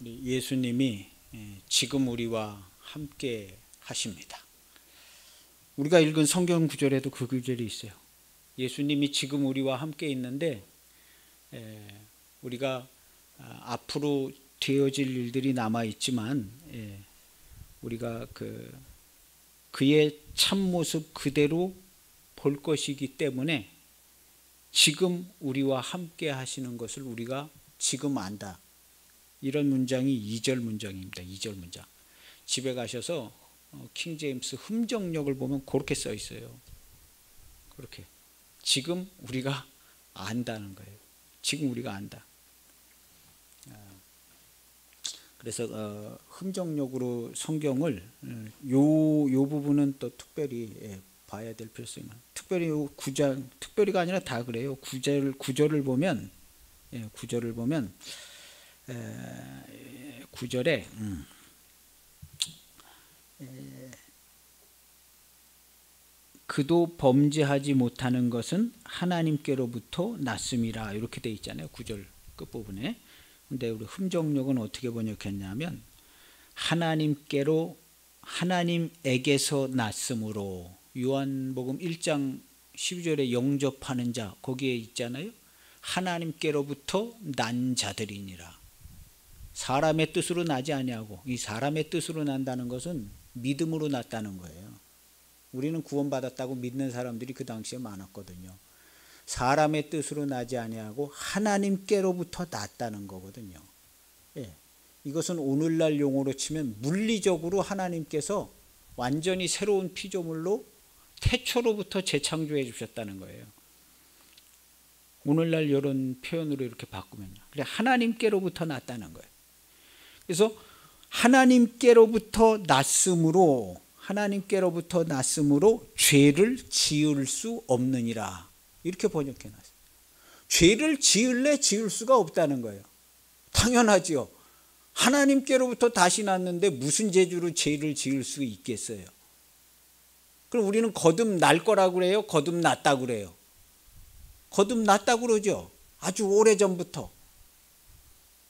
우리 예수님이 지금 우리와 함께 하십니다. 우리가 읽은 성경 구절에도 그 구절이 있어요. 예수님이 지금 우리와 함께 있는데 우리가 앞으로 되어질 일들이 남아 있지만 우리가 그의 참모습 그대로 볼 것이기 때문에 지금 우리와 함께 하시는 것을 우리가 지금 안다. 이런 문장이 2절 문장입니다. 2절 문장. 집에 가셔서 킹제임스 흠정역을 보면 그렇게 써 있어요. 그렇게. 지금 우리가 안다는 거예요. 지금 우리가 안다. 그래서 흠정역으로 성경을 요 부분은 또 특별히 봐야 될 필요성이 많아요. 특별히 구절, 특별히가 아니라 다 그래요. 구절을 보면 구절을 보면 9절에 그도 범죄하지 못하는 것은 하나님께로부터 났음이라 이렇게 돼 있잖아요. 9절 끝부분에. 근데 우리 흠정역은 어떻게 번역했냐면 하나님에게서 났으므로 요한복음 1장 12절에 영접하는 자 거기에 있잖아요. 하나님께로부터 난 자들이니라. 사람의 뜻으로 나지 아니하고, 이 사람의 뜻으로 난다는 것은 믿음으로 났다는 거예요. 우리는 구원받았다고 믿는 사람들이 그 당시에 많았거든요. 사람의 뜻으로 나지 아니하고 하나님께로부터 났다는 거거든요. 이것은 오늘날 용어로 치면 물리적으로 하나님께서 완전히 새로운 피조물로 태초로부터 재창조해 주셨다는 거예요. 오늘날 이런 표현으로 이렇게 바꾸면요. 그래, 하나님께로부터 났다는 거예요. 그래서 하나님께로부터 났으므로 죄를 지을 수 없느니라. 이렇게 번역해 놨어요. 죄를 지을 수가 없다는 거예요. 당연하지요. 하나님께로부터 다시 났는데 무슨 재주로 죄를 지을 수 있겠어요? 그럼 우리는 거듭날 거라고 그래요? 거듭났다고 그래요? 거듭났다고 그러죠. 아주 오래전부터.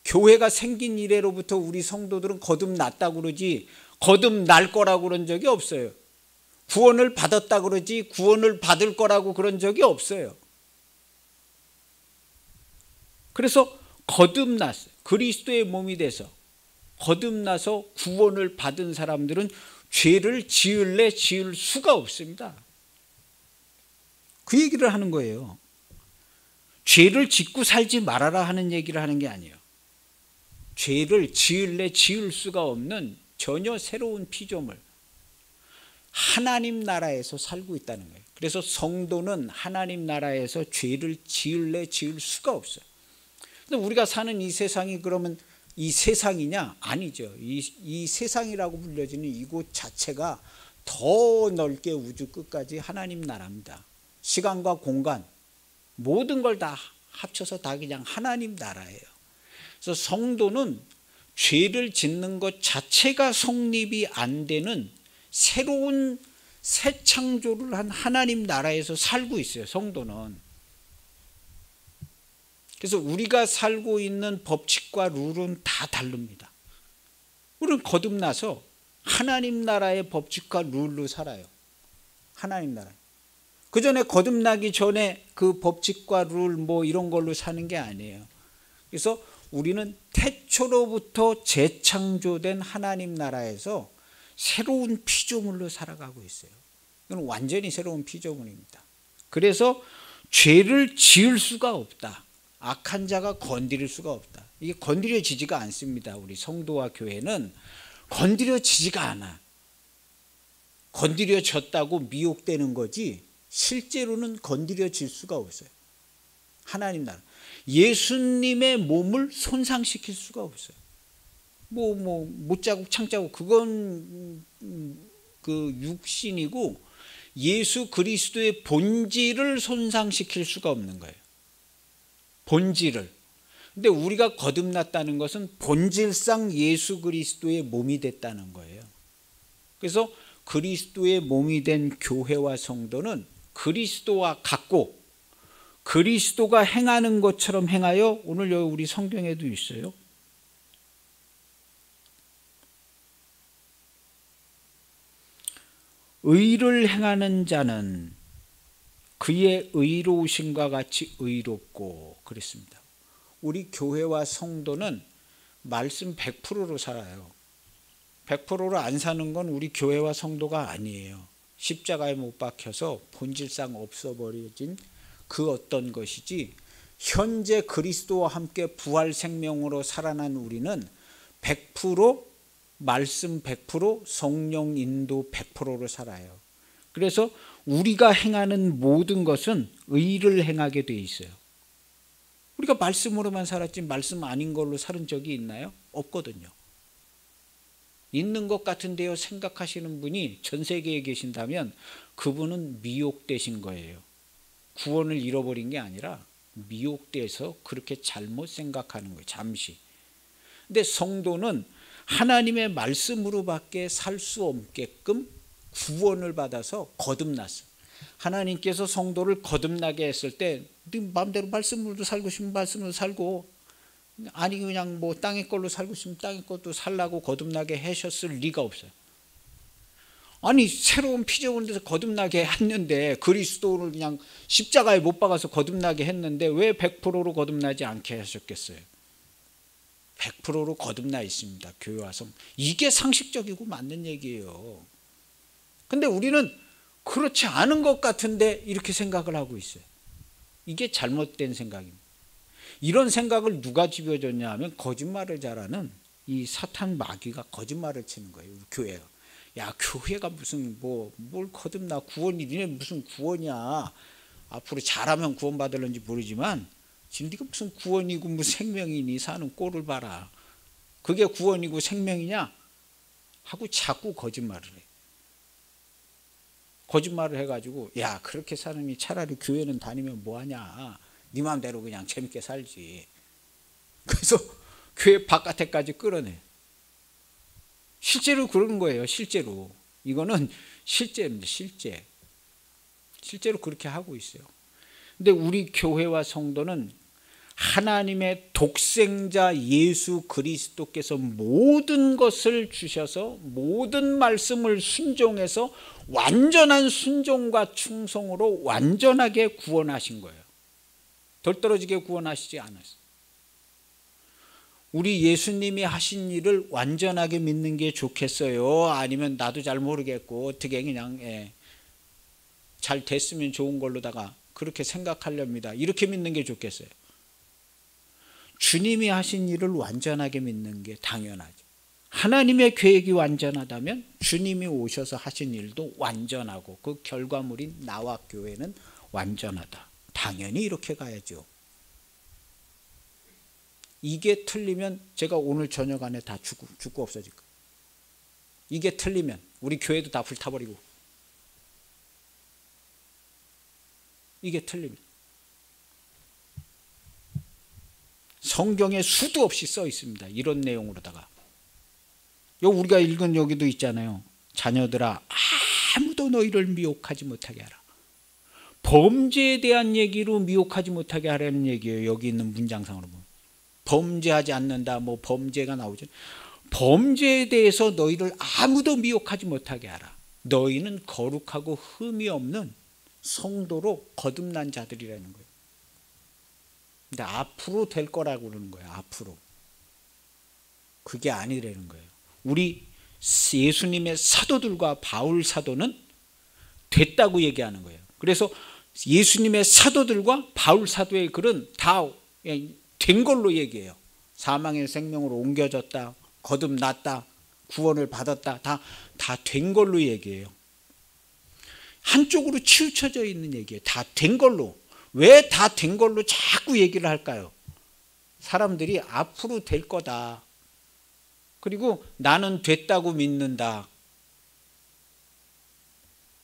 교회가 생긴 이래로부터 우리 성도들은 거듭났다고 그러지 거듭날 거라고 그런 적이 없어요. 구원을 받았다고 그러지 구원을 받을 거라고 그런 적이 없어요. 그래서 거듭났어요. 그리스도의 몸이 돼서 거듭나서 구원을 받은 사람들은 죄를 지을 수가 없습니다. 그 얘기를 하는 거예요. 죄를 짓고 살지 말아라 하는 얘기를 하는 게 아니에요. 죄를 지을 수가 없는 전혀 새로운 피조물, 하나님 나라에서 살고 있다는 거예요. 그래서 성도는 하나님 나라에서 죄를 지을 수가 없어요. 근데 우리가 사는 이 세상이 그러면 이 세상이냐? 아니죠. 이 세상이라고 불려지는 이곳 자체가 더 넓게 우주 끝까지 하나님 나라입니다. 시간과 공간 모든 걸 다 합쳐서 다 그냥 하나님 나라예요. 그래서 성도는 죄를 짓는 것 자체가 성립이 안 되는 새로운 새 창조를 한 하나님 나라에서 살고 있어요. 성도는. 그래서 우리가 살고 있는 법칙과 룰은 다 다릅니다. 우리는 거듭나서 하나님 나라의 법칙과 룰로 살아요. 하나님 나라. 그 전에 거듭나기 전에 그 법칙과 룰 뭐 이런 걸로 사는 게 아니에요. 그래서 우리는 태초로부터 재창조된 하나님 나라에서 새로운 피조물로 살아가고 있어요. 이건 완전히 새로운 피조물입니다. 그래서 죄를 지을 수가 없다. 악한 자가 건드릴 수가 없다. 이게 건드려지지가 않습니다. 우리 성도와 교회는 건드려지지가 않아. 건드려졌다고 미혹되는 거지 실제로는 건드려질 수가 없어요. 하나님 나라. 예수님의 몸을 손상시킬 수가 없어요. 못자국 창자국 그건 그 육신이고 예수 그리스도의 본질을 손상시킬 수가 없는 거예요. 본질을. 근데 우리가 거듭났다는 것은 본질상 예수 그리스도의 몸이 됐다는 거예요. 그래서 그리스도의 몸이 된 교회와 성도는 그리스도와 같고 그리스도가 행하는 것처럼 행하여 오늘 여기 우리 성경에도 있어요. 의를 행하는 자는 그의 의로우심과 같이 의롭고 그랬습니다. 우리 교회와 성도는 말씀 100%로 살아요. 100%로 안 사는 건 우리 교회와 성도가 아니에요. 십자가에 못 박혀서 본질상 없어버려진 그 어떤 것이지, 현재 그리스도와 함께 부활 생명으로 살아난 우리는 100% 말씀 100% 성령 인도 100%로 살아요. 그래서 우리가 행하는 모든 것은 의를 행하게 돼 있어요. 우리가 말씀으로만 살았지 말씀 아닌 걸로 살은 적이 있나요? 없거든요. 있는 것 같은데요 생각하시는 분이 전 세계에 계신다면 그분은 미혹되신 거예요. 구원을 잃어버린 게 아니라 미혹돼서 그렇게 잘못 생각하는 거예요. 잠시. 근데 성도는 하나님의 말씀으로밖에 살 수 없게끔 구원을 받아서 거듭났어요. 하나님께서 성도를 거듭나게 했을 때 네 마음대로 말씀으로 살고 싶으면 말씀으로 살고, 아니 그냥 뭐 땅의 걸로 살고 싶으면 땅의 것도 살라고 거듭나게 하셨을 리가 없어요. 아니 새로운 피조물 데서 거듭나게 했는데, 그리스도를 그냥 십자가에 못 박아서 거듭나게 했는데 왜 100%로 거듭나지 않게 하셨겠어요? 100%로 거듭나 있습니다. 교회와 성. 이게 상식적이고 맞는 얘기예요. 근데 우리는 그렇지 않은 것 같은데 이렇게 생각을 하고 있어요. 이게 잘못된 생각입니다. 이런 생각을 누가 집어줬냐 하면 거짓말을 잘하는 이 사탄 마귀가 거짓말을 치는 거예요. 교회가. 야, 교회가 무슨 뭘 거듭나, 구원이, 니네 무슨 구원이야. 앞으로 잘하면 구원 받을런지 모르지만 진리가 무슨 구원이고 무슨 생명이니, 사는 꼴을 봐라. 그게 구원이고 생명이냐 하고 자꾸 거짓말을 해. 거짓말을 해가지고 야, 그렇게 사느니 차라리 교회는 다니면 뭐하냐, 네 마음대로 그냥 재밌게 살지. 그래서 교회 바깥에까지 끌어내. 실제로 그런 거예요. 실제로 이거는 실제입니다. 실제로 그렇게 하고 있어요. 근데 우리 교회와 성도는 하나님의 독생자 예수 그리스도께서 모든 것을 주셔서 모든 말씀을 순종해서 완전한 순종과 충성으로 완전하게 구원하신 거예요. 덜 떨어지게 구원하시지 않았어요. 우리 예수님이 하신 일을 완전하게 믿는 게 좋겠어요? 아니면 나도 잘 모르겠고 어떻게 그냥 잘 됐으면 좋은 걸로다가 그렇게 생각하렵니다. 이렇게 믿는 게 좋겠어요? 주님이 하신 일을 완전하게 믿는 게 당연하죠. 하나님의 계획이 완전하다면 주님이 오셔서 하신 일도 완전하고 그 결과물인 나와 교회는 완전하다. 당연히 이렇게 가야죠. 이게 틀리면 제가 오늘 저녁 안에 다 죽고 없어질 거예요. 이게 틀리면 우리 교회도 다 불타버리고. 이게 틀리면. 성경에 수도 없이 써 있습니다. 이런 내용으로다가. 우리가 읽은 여기도 있잖아요. 자녀들아, 아무도 너희를 미혹하지 못하게 하라. 범죄에 대한 얘기로 미혹하지 못하게 하라는 얘기예요. 여기 있는 문장상으로 보면. 범죄하지 않는다, 뭐 범죄가 나오죠. 범죄에 대해서 너희를 아무도 미혹하지 못하게 하라. 너희는 거룩하고 흠이 없는 성도로 거듭난 자들이라는 거예요. 근데 앞으로 될 거라고 그러는 거예요. 앞으로. 그게 아니라는 거예요. 우리 예수님의 사도들과 바울 사도는 됐다고 얘기하는 거예요. 그래서 예수님의 사도들과 바울 사도의 글은 다 된 걸로 얘기해요. 사망의 생명으로 옮겨졌다, 거듭났다, 구원을 받았다, 다 된 걸로 얘기해요. 한쪽으로 치우쳐져 있는 얘기예요. 다 된 걸로. 왜 다 된 걸로 자꾸 얘기를 할까요? 사람들이 앞으로 될 거다. 그리고 나는 됐다고 믿는다.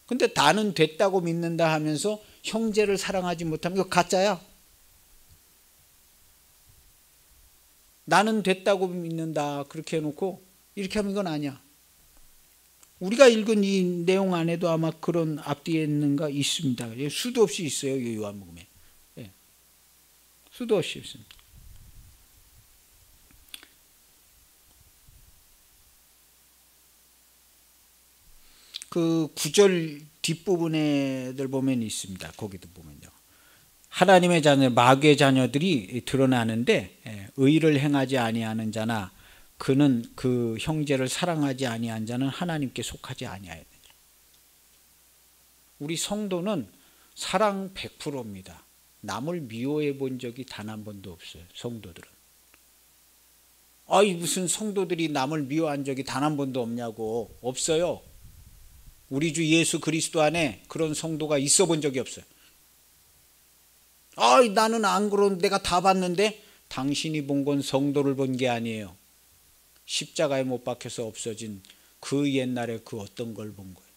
근데 나는 됐다고 믿는다 하면서 형제를 사랑하지 못하면 이거 가짜야. 나는 됐다고 믿는다 그렇게 해놓고 이렇게 하면 이건 아니야. 우리가 읽은 이 내용 안에도 아마 그런 앞뒤에 있는가 있습니다. 수도 없이 있어요. 요한복음에. 수도 없이 있습니다. 그 9절 뒷부분에들 보면 있습니다. 거기도 보면요. 하나님의 자녀, 마귀의 자녀들이 드러나는데 의를 행하지 아니하는 자나 그는 그 형제를 사랑하지 아니한 자는 하나님께 속하지 아니하였느니라. 우리 성도는 사랑 100%입니다. 남을 미워해 본 적이 단 한 번도 없어요. 성도들은. 아이 무슨 성도들이 남을 미워한 적이 단 한 번도 없냐고. 없어요. 우리 주 예수 그리스도 안에 그런 성도가 있어 본 적이 없어요. 아이 나는 안 그런 내가 다 봤는데 당신이 본 건 성도를 본 게 아니에요. 십자가에 못 박혀서 없어진 그 옛날에 그 어떤 걸 본 거예요.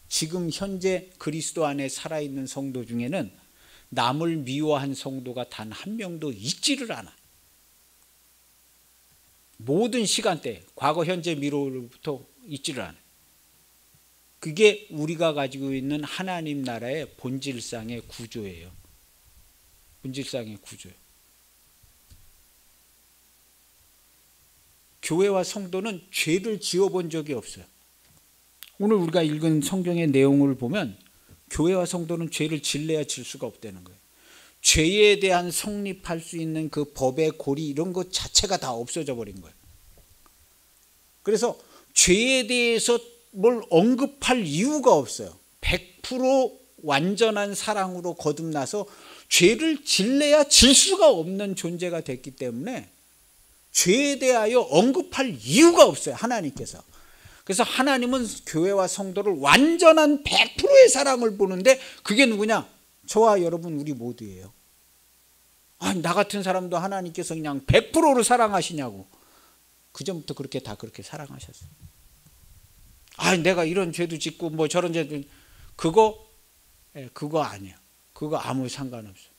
지금 현재 그리스도 안에 살아있는 성도 중에는 남을 미워한 성도가 단 한 명도 있지를 않아. 모든 시간대, 과거, 현재, 미래로부터 있지를 않아요. 그게 우리가 가지고 있는 하나님 나라의 본질상의 구조예요. 본질상의 구조예요. 교회와 성도는 죄를 지어본 적이 없어요. 오늘 우리가 읽은 성경의 내용을 보면 교회와 성도는 죄를 질래야 질 수가 없다는 거예요. 죄에 대한 성립할 수 있는 그 법의 고리 이런 것 자체가 다 없어져 버린 거예요. 그래서 죄에 대해서 뭘 언급할 이유가 없어요. 100% 완전한 사랑으로 거듭나서 죄를 질래야 질 수가 없는 존재가 됐기 때문에 죄에 대하여 언급할 이유가 없어요. 하나님께서. 그래서 하나님은 교회와 성도를 완전한 100%의 사랑을 보는데 그게 누구냐? 저와 여러분 우리 모두예요. 아니, 나 같은 사람도 하나님께서 그냥 100%를 사랑하시냐고. 그전부터 그렇게 다 그렇게 사랑하셨어요. 아니 내가 이런 죄도 짓고 뭐 저런 죄도 그거 아니에요. 그거 아무 상관없어요.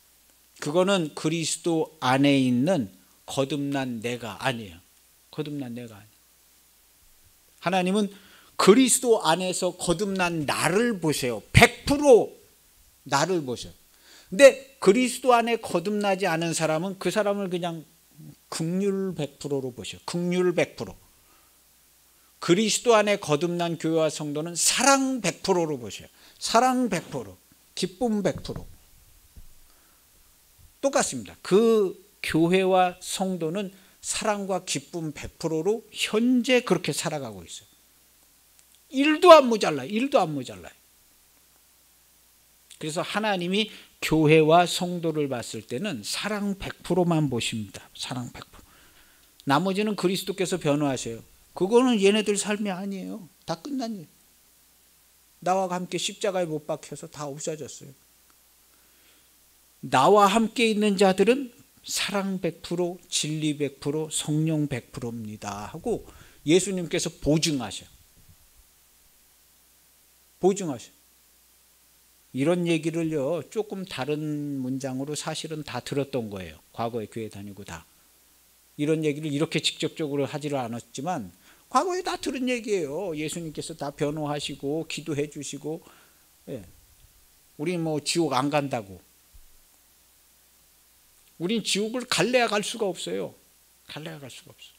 그거는 그리스도 안에 있는 거듭난 내가 아니에요. 거듭난 내가 아니에요. 하나님은 그리스도 안에서 거듭난 나를 보세요. 100% 나를 보세요. 근데 그리스도 안에 거듭나지 않은 사람은 그 사람을 그냥 긍휼 100%로 보셔. 긍휼 100%. 그리스도 안에 거듭난 교회와 성도는 사랑 100%로 보셔요. 사랑 100%, 기쁨 100%. 똑같습니다. 그 교회와 성도는 사랑과 기쁨 100%로 현재 그렇게 살아가고 있어요. 1도 안 모자라요. 1도 안 모자라요. 그래서 하나님이 교회와 성도를 봤을 때는 사랑 100%만 보십니다. 사랑 100%. 나머지는 그리스도께서 변호하세요. 그거는 얘네들 삶이 아니에요. 다 끝난 일. 나와 함께 십자가에 못 박혀서 다 없어졌어요. 나와 함께 있는 자들은 사랑 100%, 진리 100%, 성령 100%입니다 하고 예수님께서 보증하셔요. 보증하셔요. 이런 얘기를요 조금 다른 문장으로 사실은 다 들었던 거예요. 과거에 교회 다니고 다. 이런 얘기를 이렇게 직접적으로 하지를 않았지만 과거에 다 들은 얘기예요. 예수님께서 다 변호하시고 기도해 주시고 우리 뭐 지옥 안 간다고. 우린 지옥을 갈래야 갈 수가 없어요. 갈래야 갈 수가 없어요.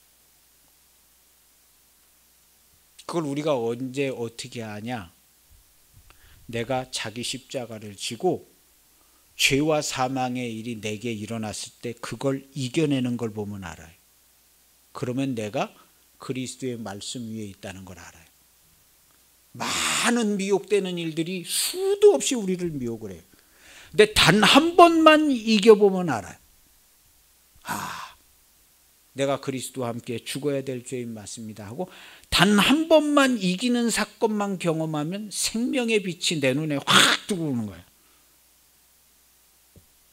그걸 우리가 언제 어떻게 하냐? 내가 자기 십자가를 지고 죄와 사망의 일이 내게 일어났을 때 그걸 이겨내는 걸 보면 알아요. 그러면 내가 그리스도의 말씀 위에 있다는 걸 알아요. 많은 미혹되는 일들이 수도 없이 우리를 미혹을 해요. 근데 단 한 번만 이겨보면 알아요. 내가 그리스도와 함께 죽어야 될 죄인 맞습니다 하고 단 한 번만 이기는 사건만 경험하면 생명의 빛이 내 눈에 확 들어오는 거예요.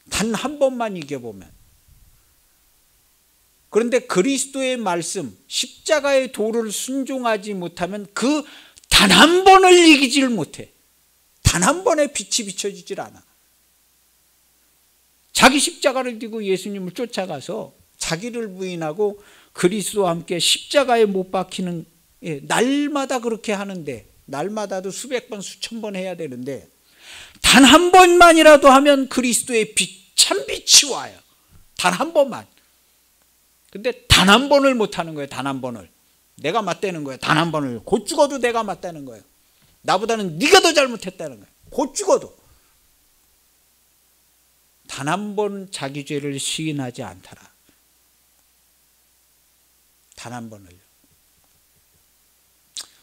단 한 번만 이겨보면. 그런데 그리스도의 말씀, 십자가의 도를 순종하지 못하면 그 단 한 번을 이기지를 못해. 단 한 번의 빛이 비춰지질 않아. 자기 십자가를 들고 예수님을 쫓아가서 자기를 부인하고 그리스도와 함께 십자가에 못 박히는 날마다 그렇게 하는데 날마다도 수백 번 수천 번 해야 되는데 단 한 번만이라도 하면 그리스도의 빛, 참 빛이 와요. 단 한 번만. 근데 단 한 번을 못 하는 거예요. 단 한 번을. 내가 맞다는 거예요. 단 한 번을. 곧 죽어도 내가 맞다는 거예요. 나보다는 네가 더 잘못했다는 거예요. 곧 죽어도. 단 한 번 자기 죄를 시인하지 않더라. 단 한 번을요.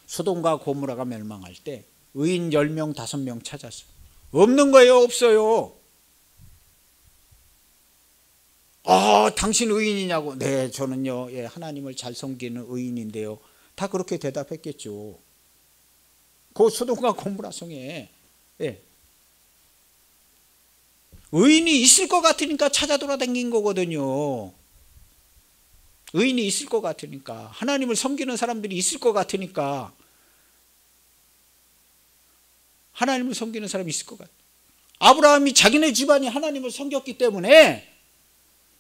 소돔과 고모라가 멸망할 때 의인 10명, 5명 찾았어요. 없는 거예요? 없어요? 당신 의인이냐고. 네, 저는요, 하나님을 잘 섬기는 의인인데요. 다 그렇게 대답했겠죠. 그 소돔과 고모라 성에 의인이 있을 것 같으니까 찾아 돌아다닌 거거든요. 의인이 있을 것 같으니까, 하나님을 섬기는 사람들이 있을 것 같으니까, 하나님을 섬기는 사람이 있을 것 같아요. 아브라함이 자기네 집안이 하나님을 섬겼기 때문에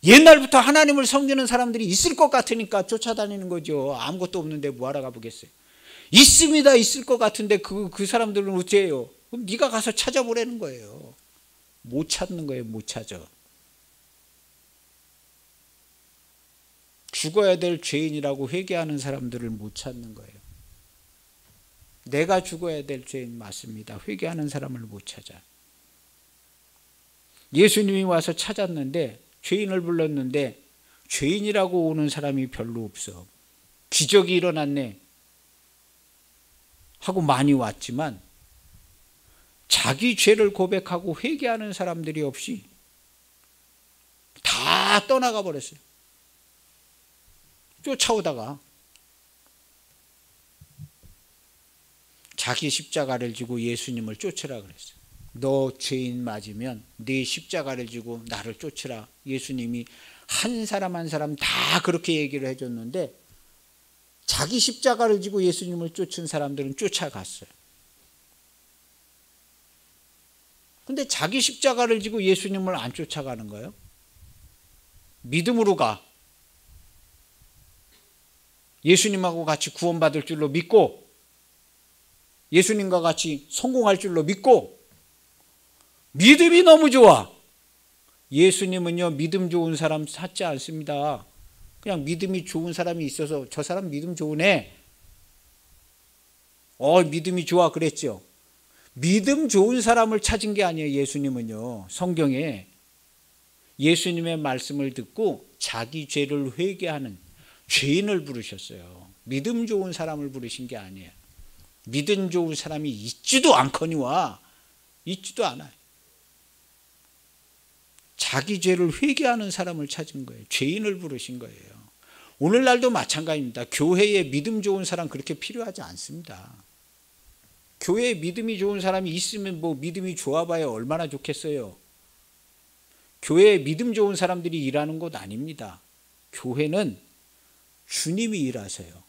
옛날부터 하나님을 섬기는 사람들이 있을 것 같으니까 쫓아다니는 거죠. 아무것도 없는데 뭐하러 가보겠어요. 있습니다. 있을 것 같은데 그 사람들은 어째요? 그럼 네가 가서 찾아보라는 거예요. 못 찾는 거예요. 못 찾아. 죽어야 될 죄인이라고 회개하는 사람들을 못 찾는 거예요. 내가 죽어야 될 죄인 맞습니다. 회개하는 사람을 못 찾아. 예수님이 와서 찾았는데, 죄인을 불렀는데 죄인이라고 오는 사람이 별로 없어. 기적이 일어났네 하고 많이 왔지만 자기 죄를 고백하고 회개하는 사람들이 없이 다 떠나가 버렸어요. 쫓아오다가 자기 십자가를 지고 예수님을 쫓으라 그랬어요. 너 죄인 맞으면 네 십자가를 지고 나를 쫓으라. 예수님이 한 사람 한 사람 다 그렇게 얘기를 해줬는데 자기 십자가를 지고 예수님을 쫓은 사람들은 쫓아갔어요. 근데 자기 십자가를 지고 예수님을 안 쫓아가는 거예요. 믿음으로 가. 예수님하고 같이 구원받을 줄로 믿고 예수님과 같이 성공할 줄로 믿고 믿음이 너무 좋아. 예수님은요, 믿음 좋은 사람 찾지 않습니다. 그냥 믿음이 좋은 사람이 있어서 저 사람 믿음 좋으네. 믿음이 좋아 그랬죠. 믿음 좋은 사람을 찾은 게 아니에요. 예수님은요, 성경에 예수님의 말씀을 듣고 자기 죄를 회개하는 죄인을 부르셨어요. 믿음 좋은 사람을 부르신 게 아니에요. 믿음 좋은 사람이 있지도 않거니와 있지도 않아요. 자기 죄를 회개하는 사람을 찾은 거예요. 죄인을 부르신 거예요. 오늘날도 마찬가지입니다. 교회에 믿음 좋은 사람 그렇게 필요하지 않습니다. 교회에 믿음이 좋은 사람이 있으면 뭐 믿음이 좋아봐야 얼마나 좋겠어요. 교회에 믿음 좋은 사람들이 일하는 곳 아닙니다. 교회는 주님이 일하세요.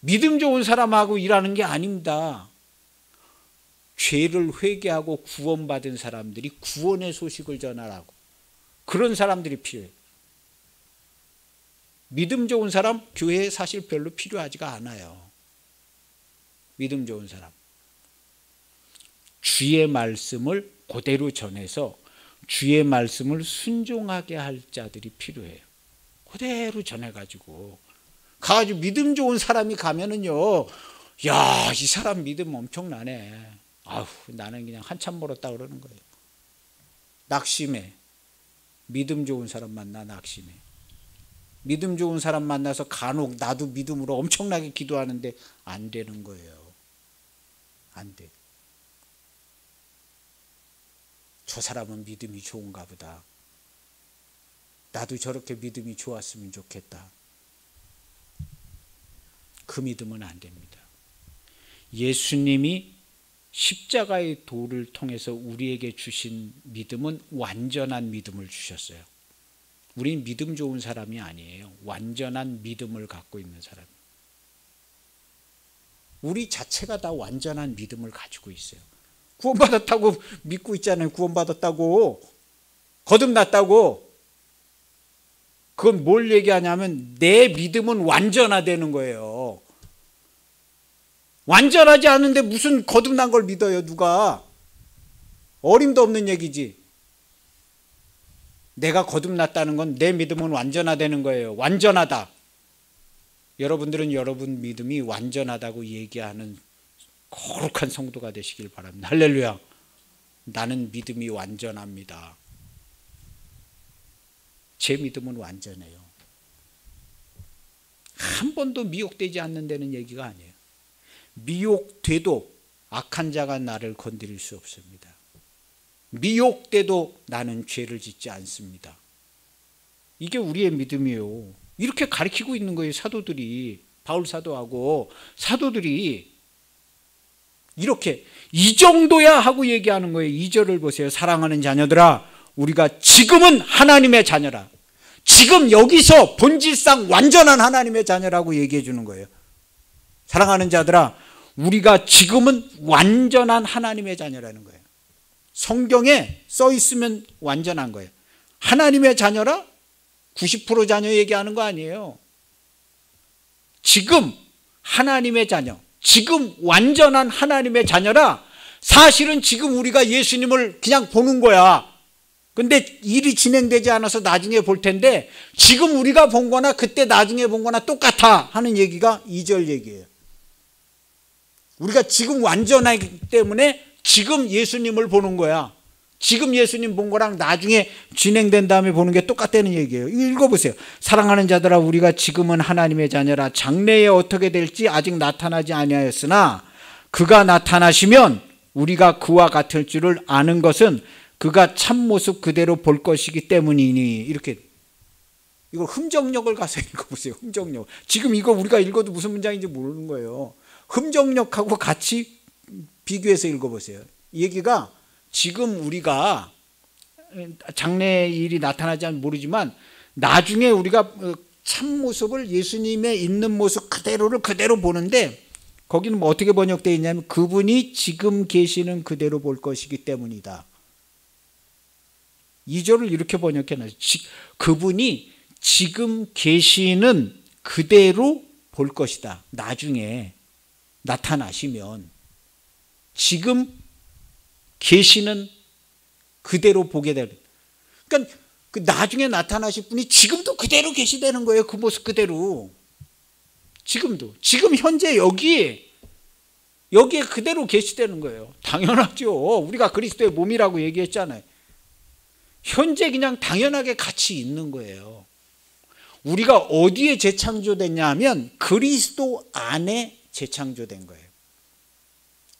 믿음 좋은 사람하고 일하는 게 아닙니다. 죄를 회개하고 구원받은 사람들이 구원의 소식을 전하라고. 그런 사람들이 필요해요. 믿음 좋은 사람 교회에 사실 별로 필요하지가 않아요. 믿음 좋은 사람. 주의 말씀을 그대로 전해서 주의 말씀을 순종하게 할 자들이 필요해요. 그대로 전해가지고 가가지고 믿음 좋은 사람이 가면은요, 야, 이 사람 믿음 엄청나네. 아휴, 나는 그냥 한참 멀었다 그러는 거예요. 낙심해. 믿음 좋은 사람 만나 낙심해. 믿음 좋은 사람 만나서 간혹 나도 믿음으로 엄청나게 기도하는데 안 되는 거예요. 안 돼. 저 사람은 믿음이 좋은가 보다. 나도 저렇게 믿음이 좋았으면 좋겠다. 그 믿음은 안 됩니다. 예수님이 십자가의 도를 통해서 우리에게 주신 믿음은 완전한 믿음을 주셨어요. 우린 믿음 좋은 사람이 아니에요. 완전한 믿음을 갖고 있는 사람. 우리 자체가 다 완전한 믿음을 가지고 있어요. 구원받았다고 믿고 있잖아요. 구원받았다고, 거듭났다고. 그건 뭘 얘기하냐면 내 믿음은 완전화되는 거예요. 완전하지 않은데 무슨 거듭난 걸 믿어요, 누가? 어림도 없는 얘기지. 내가 거듭났다는 건 내 믿음은 완전화되는 거예요. 완전하다. 여러분들은 여러분 믿음이 완전하다고 얘기하는 거룩한 성도가 되시길 바랍니다. 할렐루야. 나는 믿음이 완전합니다. 제 믿음은 완전해요. 한 번도 미혹되지 않는다는 얘기가 아니에요. 미혹돼도 악한 자가 나를 건드릴 수 없습니다. 미혹돼도 나는 죄를 짓지 않습니다. 이게 우리의 믿음이에요. 이렇게 가르치고 있는 거예요. 사도들이, 바울 사도하고 사도들이 이렇게 이 정도야 하고 얘기하는 거예요. 2절을 보세요. 사랑하는 자녀들아, 우리가 지금은 하나님의 자녀라. 지금 여기서 본질상 완전한 하나님의 자녀라고 얘기해 주는 거예요. 사랑하는 자들아, 우리가 지금은 완전한 하나님의 자녀라는 거예요. 성경에 써 있으면 완전한 거예요. 하나님의 자녀라? 90% 자녀 얘기하는 거 아니에요. 지금 하나님의 자녀, 지금 완전한 하나님의 자녀라. 사실은 지금 우리가 예수님을 그냥 보는 거야. 근데 일이 진행되지 않아서 나중에 볼 텐데 지금 우리가 본 거나 그때 나중에 본 거나 똑같아 하는 얘기가 2절 얘기예요. 우리가 지금 완전하기 때문에 지금 예수님을 보는 거야. 지금 예수님 본 거랑 나중에 진행된 다음에 보는 게 똑같다는 얘기예요. 이거 읽어보세요. 사랑하는 자들아, 우리가 지금은 하나님의 자녀라. 장래에 어떻게 될지 아직 나타나지 아니하였으나 그가 나타나시면 우리가 그와 같을 줄을 아는 것은 그가 참모습 그대로 볼 것이기 때문이니. 이렇게, 이거 흠정력을 가서 읽어보세요. 흠정력. 지금 이거 우리가 읽어도 무슨 문장인지 모르는 거예요. 흠정력하고 같이 비교해서 읽어보세요. 이 얘기가 지금 우리가 장래의 일이 나타나지 않으면 모르지만 나중에 우리가 참모습을, 예수님의 있는 모습 그대로를 그대로 보는데 거기는 뭐 어떻게 번역되어 있냐면 그분이 지금 계시는 그대로 볼 것이기 때문이다. 2절을 이렇게 번역해놨어요. 그분이 지금 계시는 그대로 볼 것이다. 나중에 나타나시면 지금 계시는 그대로 보게 되는. 그러니까 그 나중에 나타나실 분이 지금도 그대로 계시다는 거예요. 그 모습 그대로. 지금도. 지금 현재 여기에 그대로 계시다는 거예요. 당연하죠. 우리가 그리스도의 몸이라고 얘기했잖아요. 현재 그냥 당연하게 같이 있는 거예요. 우리가 어디에 재창조됐냐 하면 그리스도 안에 재창조된 거예요.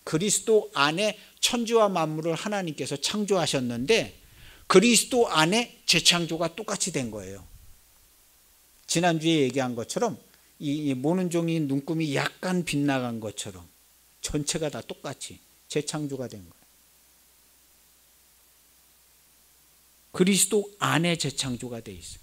그리스도 안에 천지와 만물을 하나님께서 창조하셨는데 그리스도 안에 재창조가 똑같이 된 거예요. 지난주에 얘기한 것처럼 이 모는 종이 눈금이 약간 빗나간 것처럼 전체가 다 똑같이 재창조가 된 거예요. 그리스도 안에 재창조가 돼 있어요.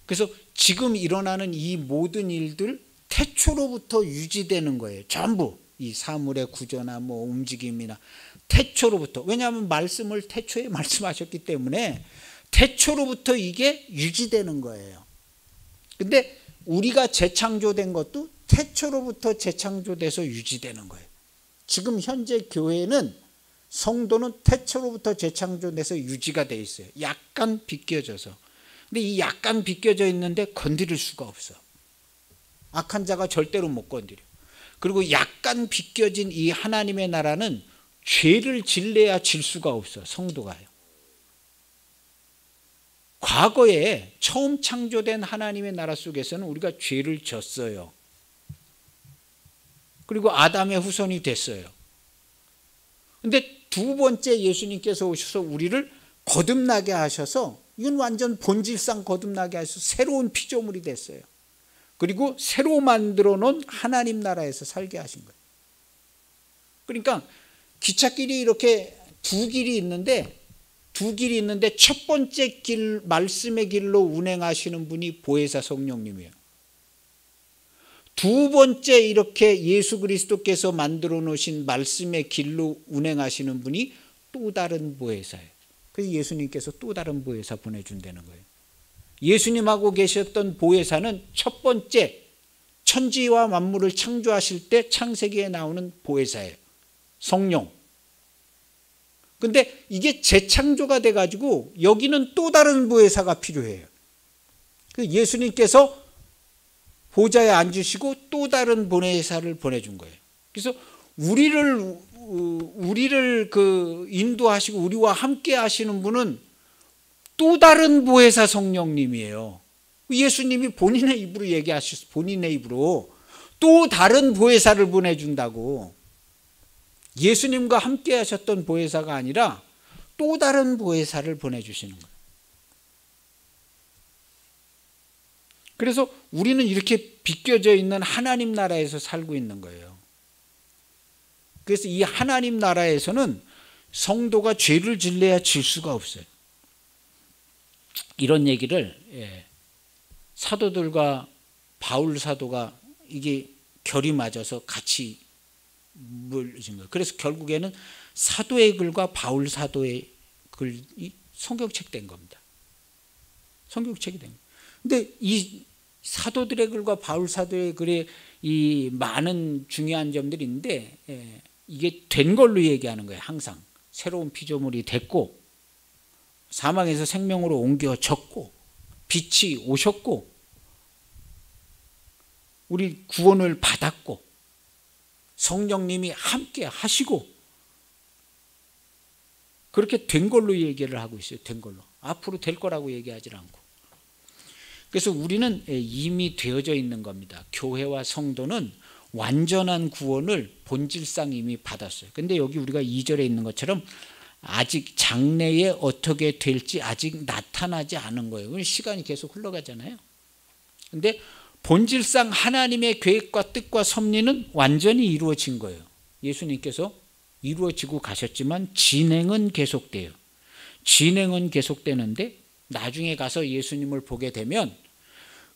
그래서 지금 일어나는 이 모든 일들 태초로부터 유지되는 거예요. 전부 이 사물의 구조나 뭐 움직임이나 태초로부터. 왜냐하면 말씀을 태초에 말씀하셨기 때문에 태초로부터 이게 유지되는 거예요. 근데 우리가 재창조된 것도 태초로부터 재창조돼서 유지되는 거예요. 지금 현재 교회는 성도는 태초로부터 재창조돼서 유지가 돼 있어요. 약간 비껴져서. 근데 이 약간 비껴져 있는데 건드릴 수가 없어. 악한 자가 절대로 못 건드려. 그리고 약간 비껴진 이 하나님의 나라는 죄를 질래야 질 수가 없어. 성도가요. 과거에 처음 창조된 하나님의 나라 속에서는 우리가 죄를 졌어요. 그리고 아담의 후손이 됐어요. 근데 두 번째 예수님께서 오셔서 우리를 거듭나게 하셔서 이건 완전 본질상 거듭나게 하셔서 새로운 피조물이 됐어요. 그리고 새로 만들어 놓은 하나님 나라에서 살게 하신 거예요. 그러니까 기찻길이 이렇게 두 길이 있는데 첫 번째 길, 말씀의 길로 운행하시는 분이 보혜사 성령님이에요. 두 번째 이렇게 예수 그리스도께서 만들어 놓으신 말씀의 길로 운행하시는 분이 또 다른 보혜사예요. 그래서 예수님께서 또 다른 보혜사 보내준다는 거예요. 예수님하고 계셨던 보혜사는 첫 번째 천지와 만물을 창조하실 때 창세기에 나오는 보혜사예요. 성령. 근데 이게 재창조가 돼가지고 여기는 또 다른 보혜사가 필요해요. 예수님께서 보좌에 앉으시고 또 다른 보혜사를 보내준 거예요. 그래서 우리를 인도하시고 우리와 함께 하시는 분은 또 다른 보혜사 성령님이에요. 예수님이 본인의 입으로 얘기하셨어요. 본인의 입으로 또 다른 보혜사를 보내준다고. 예수님과 함께 하셨던 보혜사가 아니라 또 다른 보혜사를 보내주시는 거예요. 그래서 우리는 이렇게 비껴져 있는 하나님 나라에서 살고 있는 거예요. 그래서 이 하나님 나라에서는 성도가 죄를 질래야 질 수가 없어요. 이런 얘기를 사도들과 바울 사도가 이게 결이 맞아서 같이 물려진 거예요. 그래서 결국에는 사도의 글과 바울 사도의 글이 성경책 된 겁니다. 성경책이 된 거예요. 근데 이 사도들의 글과 바울 사도의 글에 이 많은 중요한 점들이 있는데 이게 된 걸로 얘기하는 거예요. 항상 새로운 피조물이 됐고 사망에서 생명으로 옮겨졌고 빛이 오셨고 우리 구원을 받았고 성령님이 함께 하시고 그렇게 된 걸로 얘기를 하고 있어요. 된 걸로. 앞으로 될 거라고 얘기하지 않고. 그래서 우리는 이미 되어져 있는 겁니다. 교회와 성도는 완전한 구원을 본질상 이미 받았어요. 근데 여기 우리가 2절에 있는 것처럼 아직 장래에 어떻게 될지 아직 나타나지 않은 거예요. 시간이 계속 흘러가잖아요. 근데 본질상 하나님의 계획과 뜻과 섭리는 완전히 이루어진 거예요. 예수님께서 이루어지고 가셨지만 진행은 계속돼요. 진행은 계속되는데 나중에 가서 예수님을 보게 되면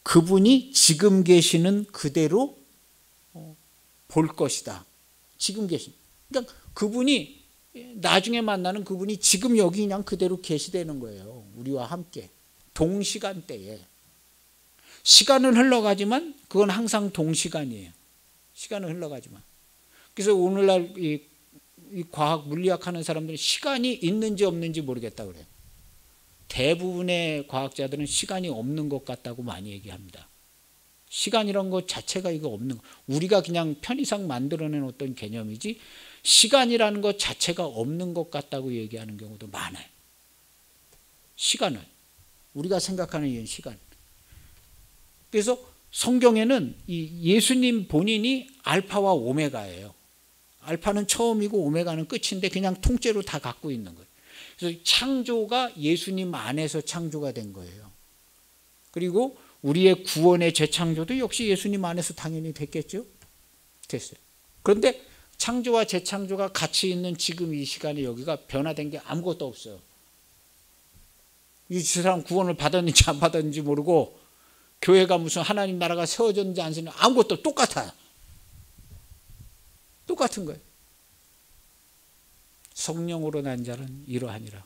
그분이 지금 계시는 그대로 볼 것이다. 지금 계신. 그러니까 그분이 나중에 만나는 그분이 지금 여기 그냥 그대로 계시되는 거예요. 우리와 함께 동시간대에. 시간은 흘러가지만 그건 항상 동시간이에요. 시간은 흘러가지만. 그래서 오늘날 이 과학 물리학 하는 사람들은 시간이 있는지 없는지 모르겠다 그래요. 대부분의 과학자들은 시간이 없는 것 같다고 많이 얘기합니다. 시간이란 것 자체가 이거 없는 거. 우리가 그냥 편의상 만들어낸 어떤 개념이지 시간이라는 것 자체가 없는 것 같다고 얘기하는 경우도 많아요. 시간을 우리가 생각하는 이 시간. 그래서 성경에는 이 예수님 본인이 알파와 오메가예요. 알파는 처음이고 오메가는 끝인데 그냥 통째로 다 갖고 있는 거예요. 그래서 창조가 예수님 안에서 창조가 된 거예요. 그리고 우리의 구원의 재창조도 역시 예수님 안에서 당연히 됐겠죠? 됐어요. 그런데 창조와 재창조가 같이 있는 지금 이 시간에 여기가 변화된 게 아무것도 없어요. 이 사람 구원을 받았는지 안 받았는지 모르고 교회가 무슨 하나님 나라가 세워졌는지 안 세워졌는지 아무것도 똑같아요. 똑같은 거예요. 성령으로 난 자는 이러하니라.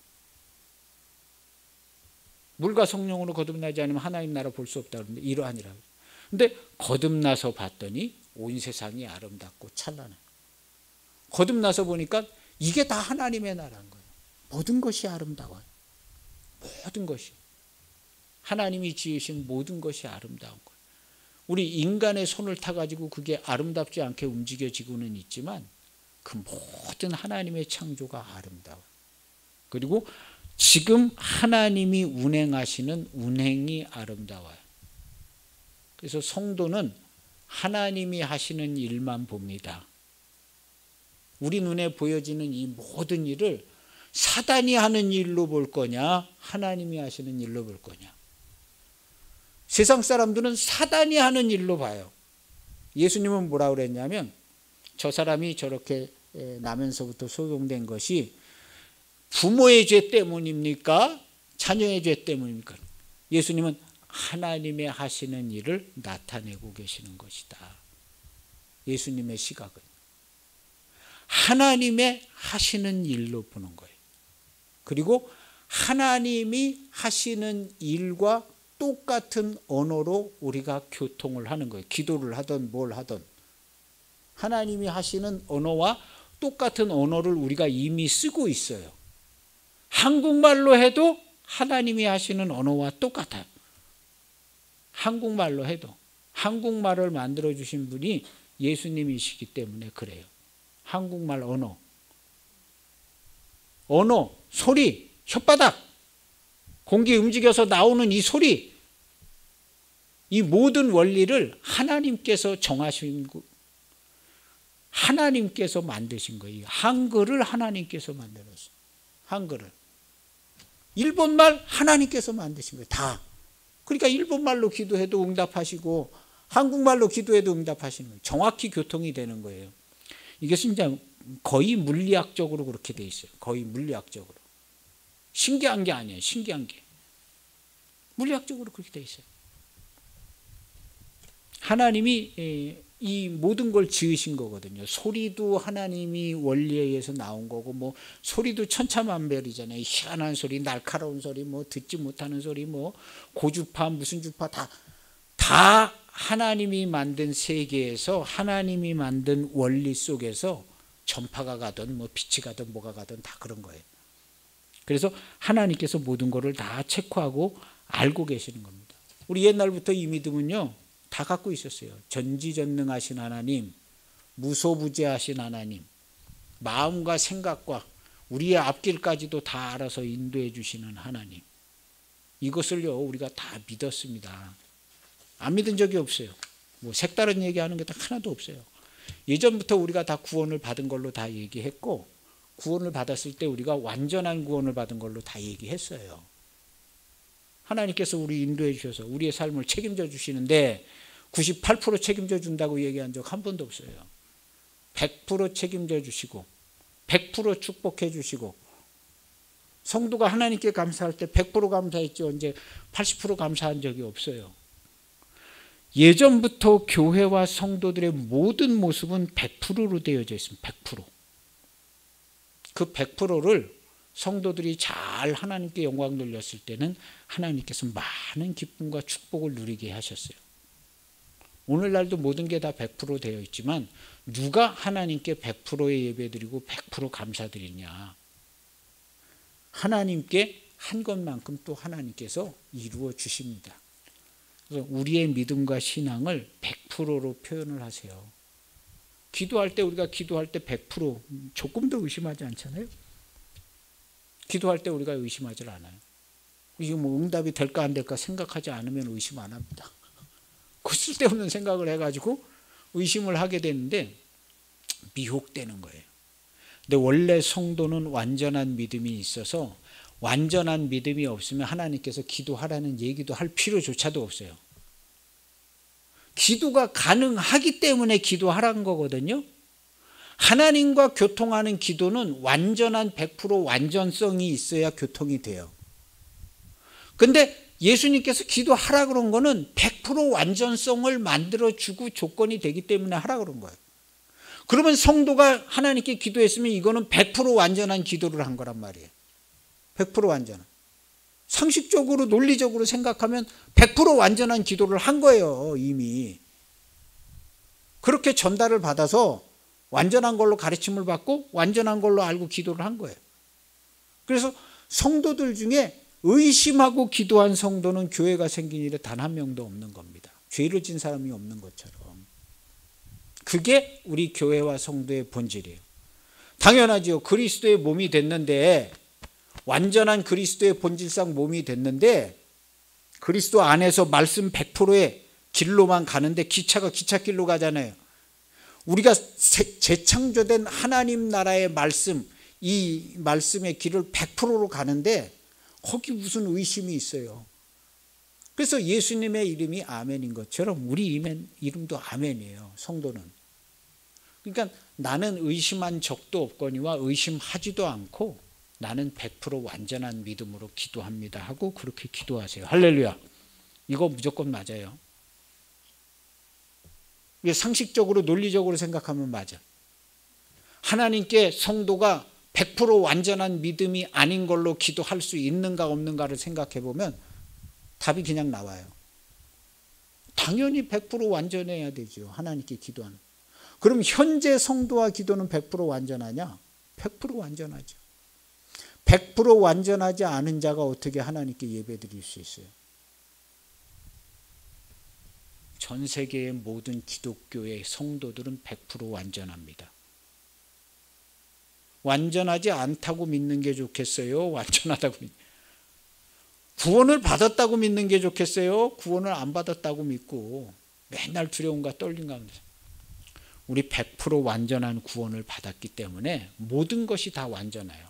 물과 성령으로 거듭나지 않으면 하나님 나라 볼 수 없다 그러는데 이러하니라. 근데 거듭나서 봤더니 온 세상이 아름답고 찬란해. 거듭나서 보니까 이게 다 하나님의 나라인 거예요. 모든 것이 아름다워요. 모든 것이. 하나님이 지으신 모든 것이 아름다운 거예요. 우리 인간의 손을 타가지고 그게 아름답지 않게 움직여지고는 있지만 그 모든 하나님의 창조가 아름다워요. 그리고 지금 하나님이 운행하시는 운행이 아름다워요. 그래서 성도는 하나님이 하시는 일만 봅니다. 우리 눈에 보여지는 이 모든 일을 사단이 하는 일로 볼 거냐 하나님이 하시는 일로 볼 거냐. 세상 사람들은 사단이 하는 일로 봐요. 예수님은 뭐라고 그랬냐면 저 사람이 저렇게 나면서부터 소동된 것이 부모의 죄 때문입니까? 자녀의 죄 때문입니까? 예수님은 하나님의 하시는 일을 나타내고 계시는 것이다. 예수님의 시각은 하나님의 하시는 일로 보는 거예요. 그리고 하나님이 하시는 일과 똑같은 언어로 우리가 교통을 하는 거예요. 기도를 하든 뭘 하든 하나님이 하시는 언어와 똑같은 언어를 우리가 이미 쓰고 있어요. 한국말로 해도 하나님이 하시는 언어와 똑같아요. 한국말로 해도 한국말을 만들어 주신 분이 예수님이시기 때문에 그래요. 한국말 언어, 소리, 혓바닥, 공기 움직여서 나오는 이 소리, 이 모든 원리를 하나님께서 정하신 거, 하나님께서 만드신 거예요. 한글을 하나님께서 만들었어요. 한글을. 일본말 하나님께서 만드신 거예요. 다. 그러니까 일본말로 기도해도 응답하시고 한국말로 기도해도 응답하시는 거예요. 정확히 교통이 되는 거예요. 이게 진짜 거의 물리학적으로 그렇게 돼 있어요. 거의 물리학적으로. 신기한 게 아니에요. 신기한 게. 물리학적으로 그렇게 돼 있어요. 하나님이 이 모든 걸 지으신 거거든요. 소리도 하나님이 원리에 의해서 나온 거고, 뭐 소리도 천차만별이잖아요. 희한한 소리, 날카로운 소리, 뭐 듣지 못하는 소리, 뭐 고주파, 무슨 주파, 다 하나님이 만든 세계에서 하나님이 만든 원리 속에서 전파가 가든 뭐 빛이 가든 뭐가 가든 다 그런 거예요. 그래서 하나님께서 모든 것을 다 체크하고 알고 계시는 겁니다. 우리 옛날부터 이 믿음은요, 다 갖고 있었어요. 전지전능하신 하나님, 무소부재하신 하나님, 마음과 생각과 우리의 앞길까지도 다 알아서 인도해 주시는 하나님. 이것을요, 우리가 다 믿었습니다. 안 믿은 적이 없어요. 뭐 색다른 얘기하는 게 하나도 없어요. 예전부터 우리가 다 구원을 받은 걸로 다 얘기했고, 구원을 받았을 때 우리가 완전한 구원을 받은 걸로 다 얘기했어요. 하나님께서 우리 인도해 주셔서 우리의 삶을 책임져 주시는데 98% 책임져 준다고 얘기한 적 한 번도 없어요. 100% 책임져 주시고 100% 축복해 주시고, 성도가 하나님께 감사할 때 100% 감사했지 언제 80% 감사한 적이 없어요. 예전부터 교회와 성도들의 모든 모습은 100%로 되어져 있습니다. 100%. 그 100%를 성도들이 잘 하나님께 영광 돌렸을 때는 하나님께서 많은 기쁨과 축복을 누리게 하셨어요. 오늘날도 모든 게 다 100% 되어 있지만 누가 하나님께 100%의 예배드리고 100% 감사드리냐. 하나님께 한 것만큼 또 하나님께서 이루어 주십니다. 그래서 우리의 믿음과 신앙을 100%로 표현을 하세요. 기도할 때 우리가 기도할 때 100% 조금도 의심하지 않잖아요. 기도할 때 우리가 의심하지 않아요. 이게 뭐 응답이 될까 안 될까 생각하지 않으면 의심 안 합니다. 그 쓸데없는 생각을 해가지고 의심을 하게 되는데 미혹되는 거예요. 근데 원래 성도는 완전한 믿음이 있어서 완전한 믿음이 없으면 하나님께서 기도하라는 얘기도 할 필요조차도 없어요. 기도가 가능하기 때문에 기도하라는 거거든요. 하나님과 교통하는 기도는 완전한 100% 완전성이 있어야 교통이 돼요. 근데 예수님께서 기도하라 그런 거는 100% 완전성을 만들어주고 조건이 되기 때문에 하라 그런 거예요. 그러면 성도가 하나님께 기도했으면 이거는 100% 완전한 기도를 한 거란 말이에요. 100% 완전한. 상식적으로 논리적으로 생각하면 100% 완전한 기도를 한 거예요. 이미. 그렇게 전달을 받아서 완전한 걸로 가르침을 받고 완전한 걸로 알고 기도를 한 거예요. 그래서 성도들 중에 의심하고 기도한 성도는 교회가 생긴 일에 단 한 명도 없는 겁니다. 죄를 진 사람이 없는 것처럼. 그게 우리 교회와 성도의 본질이에요. 당연하죠. 그리스도의 몸이 됐는데, 완전한 그리스도의 본질상 몸이 됐는데, 그리스도 안에서 말씀 100%의 길로만 가는데 기차가 기찻길로 가잖아요. 우리가 재창조된 하나님 나라의 말씀, 이 말씀의 길을 100%로 가는데 거기 무슨 의심이 있어요. 그래서 예수님의 이름이 아멘인 것처럼 우리 이름도 아멘이에요. 성도는. 그러니까 나는 의심한 적도 없거니와 의심하지도 않고 나는 100% 완전한 믿음으로 기도합니다 하고 그렇게 기도하세요. 할렐루야. 이거 무조건 맞아요. 상식적으로 논리적으로 생각하면 맞아. 하나님께 성도가 100% 완전한 믿음이 아닌 걸로 기도할 수 있는가 없는가를 생각해 보면 답이 그냥 나와요. 당연히 100% 완전해야 되죠. 하나님께 기도하는. 그럼 현재 성도와 기도는 100% 완전하냐? 100% 완전하죠. 100% 완전하지 않은 자가 어떻게 하나님께 예배 드릴 수 있어요? 전 세계의 모든 기독교의 성도들은 100% 완전합니다. 완전하지 않다고 믿는 게 좋겠어요? 완전하다고 구원을 받았다고 믿는 게 좋겠어요? 구원을 안 받았다고 믿고 맨날 두려움과 떨림 가운데 우리 100% 완전한 구원을 받았기 때문에 모든 것이 다 완전해요.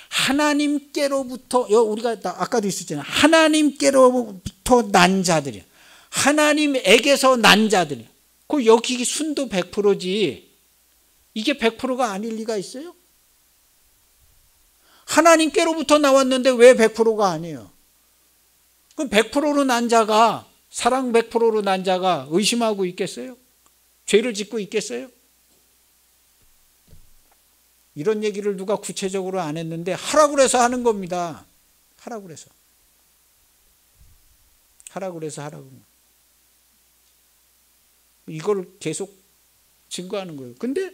하나님께로부터 우리가 아까도 있었잖아요. 하나님께로부터 난 자들이야. 하나님에게서 난 자들이야. 그 여기 순도 100%지 이게 100%가 아닐 리가 있어요? 하나님께로부터 나왔는데 왜 100%가 아니에요? 그럼 100%로 난 자가 사랑 100%로 난 자가 의심하고 있겠어요? 죄를 짓고 있겠어요? 이런 얘기를 누가 구체적으로 안 했는데 하라고 그래서 하는 겁니다. 하라고 그래서. 하라고 그래서 하라고. 이걸 계속 증거하는 거예요. 근데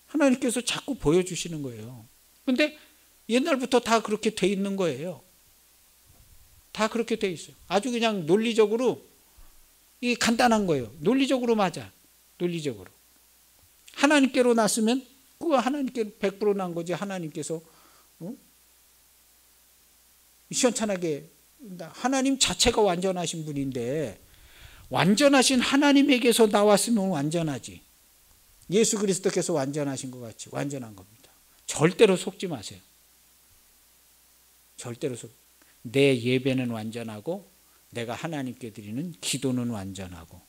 하나님께서 자꾸 보여주시는 거예요. 근데 옛날부터 다 그렇게 돼 있는 거예요. 다 그렇게 돼 있어요. 아주 그냥 논리적으로 이게 간단한 거예요. 논리적으로 맞아. 논리적으로. 하나님께로 났으면 그거 하나님께 100% 난 거지. 하나님께서 시원찮게 하나님 자체가 완전하신 분인데 완전하신 하나님에게서 나왔으면 완전하지. 예수 그리스도께서 완전하신 것 같이 완전한 겁니다. 절대로 속지 마세요. 절대로 내 예배는 완전하고 내가 하나님께 드리는 기도는 완전하고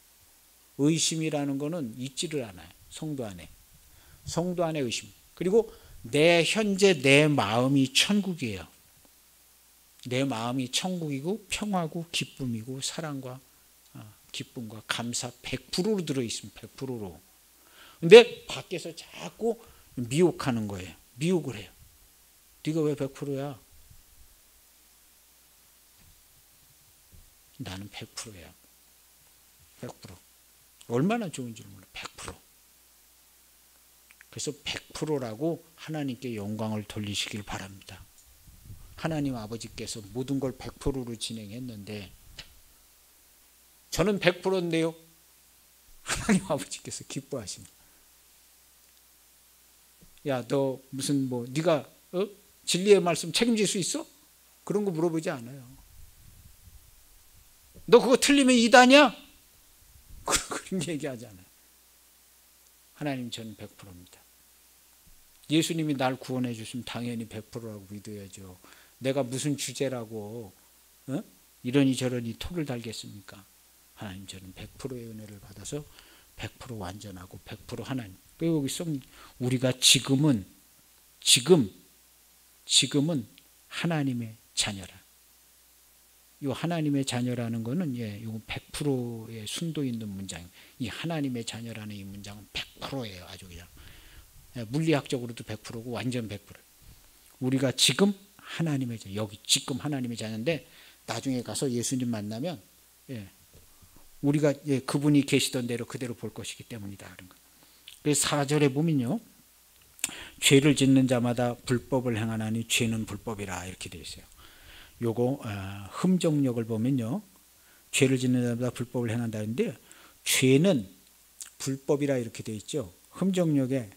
의심이라는 거는 있지를 않아요. 성도 안에. 성도 안에 의심. 그리고 내 현재 내 마음이 천국이에요. 내 마음이 천국이고 평화고 기쁨이고 사랑과 기쁨과 감사 100%로 들어있습니다. 100%로. 근데 밖에서 자꾸 미혹하는 거예요. 미혹을 해요. 네가 왜 100%야? 나는 100%야. 100%. 얼마나 좋은 줄 몰라. 100%. 그래서 100%라고 하나님께 영광을 돌리시길 바랍니다. 하나님 아버지께서 모든 걸 100%로 진행했는데 저는 100%인데요. 하나님 아버지께서 기뻐하십니다. 야, 너 무슨 네가 진리의 말씀 책임질 수 있어? 그런 거 물어보지 않아요. 너 그거 틀리면 이단이야? 그런 얘기하지 않아요. 하나님 저는 100%입니다. 예수님이 날 구원해 주시면 당연히 100%라고 믿어야죠. 내가 무슨 주제라고 이러니 저러니 톡을 달겠습니까? 하나님 저는 100%의 은혜를 받아서 100% 완전하고 100% 하나님. 여기 써 우리가 지금은 하나님의 자녀라. 이 하나님의 자녀라는 거는 이거 100%의 순도 있는 문장. 이 하나님의 자녀라는 이 문장은 100%예요. 아주 그냥 물리학적으로도 100%고 완전 100%. 우리가 지금 하나님의 자녀, 여기 지금 하나님의 자녀인데 나중에 가서 예수님 만나면 우리가 그분이 계시던 대로 그대로 볼 것이기 때문이다. 그런 거. 그래서 4절에 보면요, 죄를 짓는 자마다 불법을 행하나니 죄는 불법이라 이렇게 되어 있어요. 요거 흠정력을 보면요, 죄를 짓는 자마다 불법을 행한다는데 죄는 불법이라 이렇게 되어 있죠. 흠정력에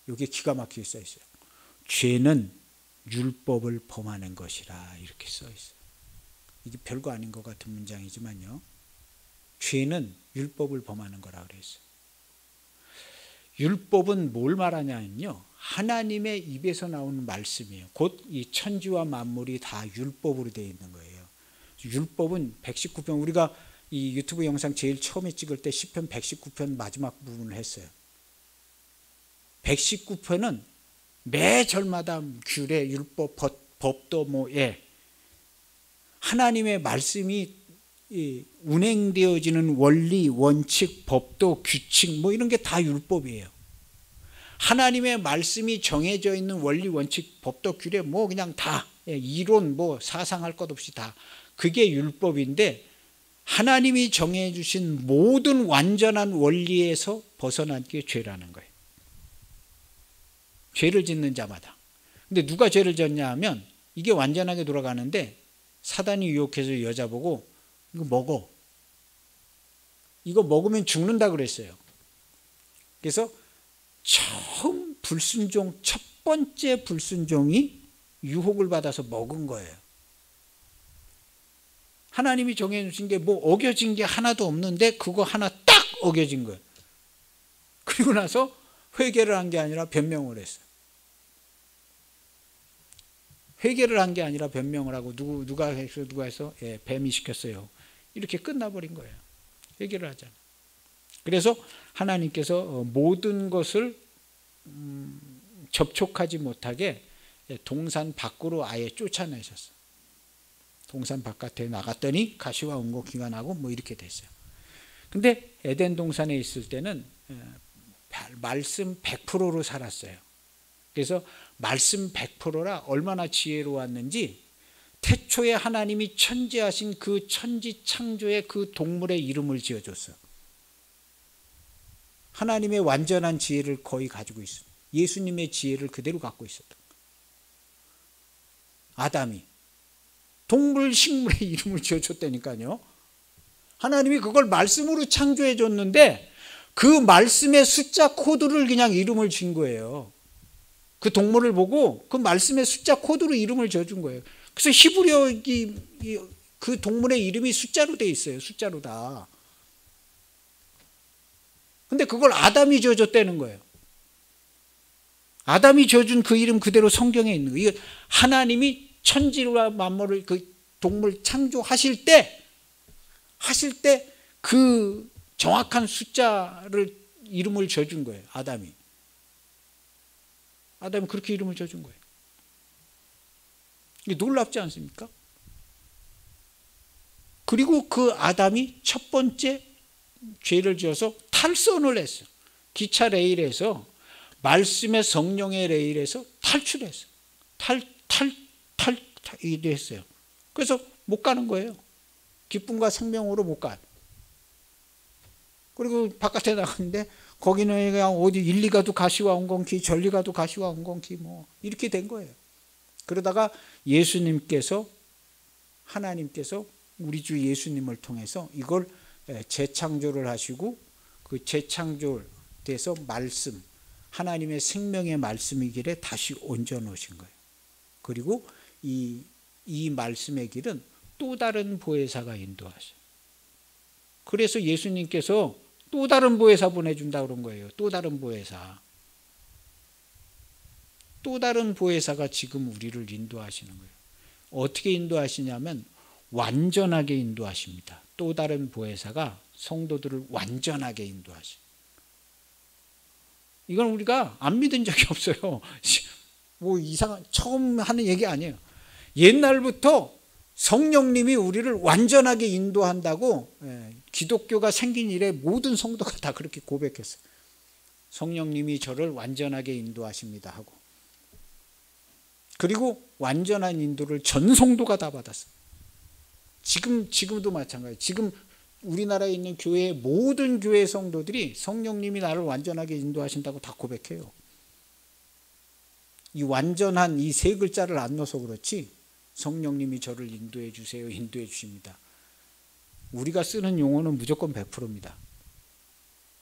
여기 기가 막히게 써 있어요. 죄는 율법을 범하는 것이라 이렇게 써 있어요. 이게 별거 아닌 것 같은 문장이지만요, 죄는 율법을 범하는 거라 그랬어요. 율법은 뭘 말하냐면요, 하나님의 입에서 나오는 말씀이에요. 곧 이 천지와 만물이 다 율법으로 되어 있는 거예요. 율법은 119편, 우리가 이 유튜브 영상 제일 처음에 찍을 때 시편 119편 마지막 부분을 했어요. 119편은 매 절마다 규례, 율법, 법도 하나님의 말씀이 운행되어지는 원리, 원칙, 법도, 규칙 이런 게 다 율법이에요. 하나님의 말씀이 정해져 있는 원리, 원칙, 법도, 규례 그냥 다 이론 사상할 것 없이 다 그게 율법인데 하나님이 정해 주신 모든 완전한 원리에서 벗어난 게 죄라는 거예요. 죄를 짓는 자마다. 근데 누가 죄를 졌냐 하면 이게 완전하게 돌아가는데 사단이 유혹해서 여자 보고 이거 먹어. 이거 먹으면 죽는다 그랬어요. 그래서 처음 불순종, 첫 번째 불순종이 유혹을 받아서 먹은 거예요. 하나님이 정해주신 게 뭐 어겨진 게 하나도 없는데 그거 하나 딱 어겨진 거예요. 그리고 나서 회개를 한 게 아니라 변명을 했어요. 회개를 한 게 아니라 변명을 하고 누가 해서 예, 뱀이 시켰어요. 이렇게 끝나버린 거예요. 회개를 하잖아요. 그래서 하나님께서 모든 것을 접촉하지 못하게 동산 밖으로 아예 쫓아내셨어요. 동산 바깥에 나갔더니 가시와 웅곡기가 나고 뭐 이렇게 됐어요. 근데 에덴 동산에 있을 때는 말씀 100%로 살았어요. 그래서 말씀 100%라 얼마나 지혜로웠는지 태초에 하나님이 천지하신 그 천지 창조의 그 동물의 이름을 지어줬어요. 하나님의 완전한 지혜를 거의 가지고 있어요. 예수님의 지혜를 그대로 갖고 있었던 거예요. 아담이 동물 식물의 이름을 지어줬다니까요. 하나님이 그걸 말씀으로 창조해 줬는데 그 말씀의 숫자 코드를 그냥 이름을 준 거예요. 그 동물을 보고 그 말씀의 숫자 코드로 이름을 지어준 거예요. 그래서 히브리어 그 동물의 이름이 숫자로 돼 있어요. 숫자로 다. 근데 그걸 아담이 지어줬다는 거예요. 아담이 지어준 그 이름 그대로 성경에 있는 거예요. 하나님이 천지와 만물을 그 동물 창조하실 때 그 정확한 숫자를 이름을 지어준 거예요. 아담이 그렇게 이름을 지어준 거예요. 이게 놀랍지 않습니까? 그리고 그 아담이 첫 번째 죄를 지어서 탈선을 했어요. 기차 레일에서 말씀의 성령의 레일에서 탈출했어요. 이랬어요. 그래서 못 가는 거예요. 기쁨과 생명으로 못 가요. 그리고 바깥에 나갔는데 거기는 그냥 어디 일리 가도 가시와 웅건키, 절리 가도 가시와 웅건키 뭐 이렇게 된 거예요. 그러다가 하나님께서 우리 주 예수님을 통해서 이걸 재창조를 하시고 그 재창조돼서 말씀, 하나님의 생명의 말씀의 길에 다시 얹어 놓으신 거예요. 그리고 이 말씀의 길은 또 다른 보혜사가 인도하셔요. 그래서 예수님께서 또 다른 보혜사 보내준다 그런 거예요. 또 다른 보혜사. 또 다른 보혜사가 지금 우리를 인도하시는 거예요. 어떻게 인도하시냐면 완전하게 인도하십니다. 또 다른 보혜사가 성도들을 완전하게 인도하십니다. 이건 우리가 안 믿은 적이 없어요. 뭐 처음 하는 얘기 아니에요. 옛날부터 성령님이 우리를 완전하게 인도한다고 기독교가 생긴 이래 모든 성도가 다 그렇게 고백했어요. 성령님이 저를 완전하게 인도하십니다 하고. 그리고 완전한 인도를 전 성도가 다 받았어요. 지금도 마찬가지예요. 지금 우리나라에 있는 교회의 모든 교회 성도들이 성령님이 나를 완전하게 인도하신다고 다 고백해요. 이 완전한 이 세 글자를 안 넣어서 그렇지 성령님이 저를 인도해 주세요. 인도해 주십니다. 우리가 쓰는 용어는 무조건 100%입니다.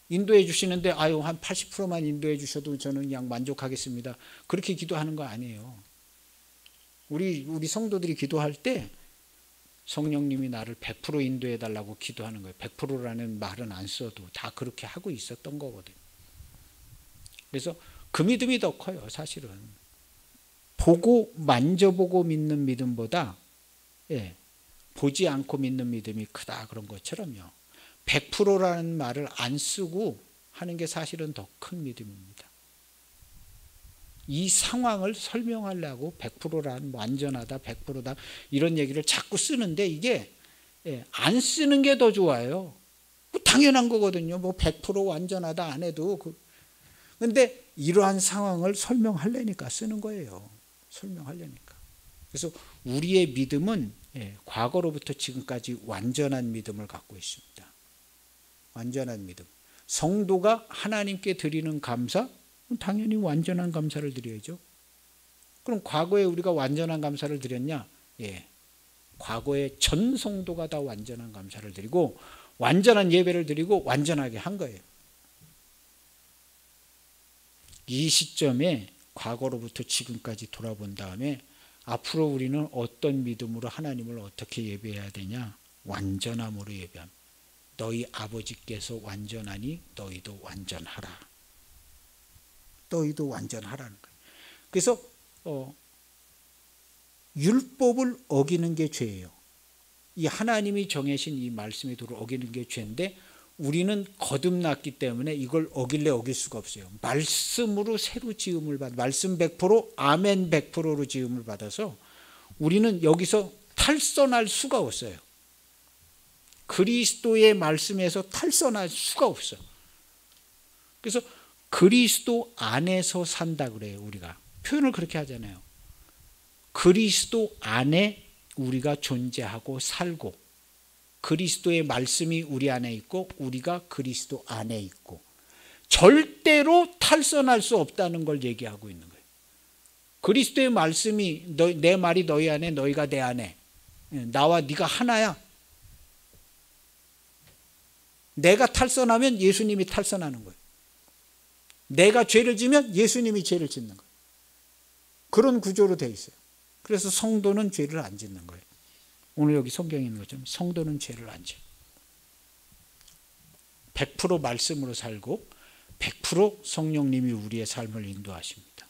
인도해 주시는데 한 80%만 인도해 주셔도 저는 그냥 만족하겠습니다. 그렇게 기도하는 거 아니에요. 우리 성도들이 기도할 때 성령님이 나를 100% 인도해 달라고 기도하는 거예요. 100%라는 말은 안 써도 다 그렇게 하고 있었던 거거든요. 그래서 그 믿음이 더 커요. 사실은 보고 만져보고 믿는 믿음보다 보지 않고 믿는 믿음이 크다 그런 것처럼요. 100%라는 말을 안 쓰고 하는 게 사실은 더 큰 믿음입니다. 이 상황을 설명하려고 100%란 완전하다 100%다 이런 얘기를 자꾸 쓰는데 이게 안 쓰는 게 더 좋아요. 당연한 거거든요. 뭐 100% 완전하다 안 해도. 그런데 이러한 상황을 설명하려니까 쓰는 거예요. 설명하려니까. 그래서 우리의 믿음은 과거로부터 지금까지 완전한 믿음을 갖고 있습니다. 완전한 믿음. 성도가 하나님께 드리는 감사, 당연히 완전한 감사를 드려야죠. 그럼 과거에 우리가 완전한 감사를 드렸냐? 과거에 전 성도가 다 완전한 감사를 드리고 완전한 예배를 드리고 완전하게 한 거예요. 이 시점에 과거로부터 지금까지 돌아본 다음에 앞으로 우리는 어떤 믿음으로 하나님을 어떻게 예배해야 되냐? 완전함으로 예배합니다. 너희 아버지께서 완전하니 너희도 완전하라. 너희도 완전하라는 거예요. 그래서 율법을 어기는 게 죄예요. 이 하나님이 정해신 이 말씀의 도를 어기는 게 죄인데 우리는 거듭났기 때문에 이걸 어길래 어길 수가 없어요. 말씀으로 새로 지음을 받아, 말씀 100%, 아멘 100%로 지음을 받아서 우리는 여기서 탈선할 수가 없어요. 그리스도의 말씀에서 탈선할 수가 없어. 그래서 그리스도 안에서 산다 그래요. 우리가 표현을 그렇게 하잖아요. 그리스도 안에 우리가 존재하고 살고 그리스도의 말씀이 우리 안에 있고 우리가 그리스도 안에 있고 절대로 탈선할 수 없다는 걸 얘기하고 있는 거예요. 그리스도의 말씀이 내 말이 너희 안에 너희가 내 안에 나와 네가 하나야. 내가 탈선하면 예수님이 탈선하는 거예요. 내가 죄를 지면 예수님이 죄를 짓는 거예요. 그런 구조로 돼 있어요. 그래서 성도는 죄를 안 짓는 거예요. 오늘 여기 성경에 있는 것처럼 성도는 죄를 안 지어요. 100% 말씀으로 살고 100% 성령님이 우리의 삶을 인도하십니다.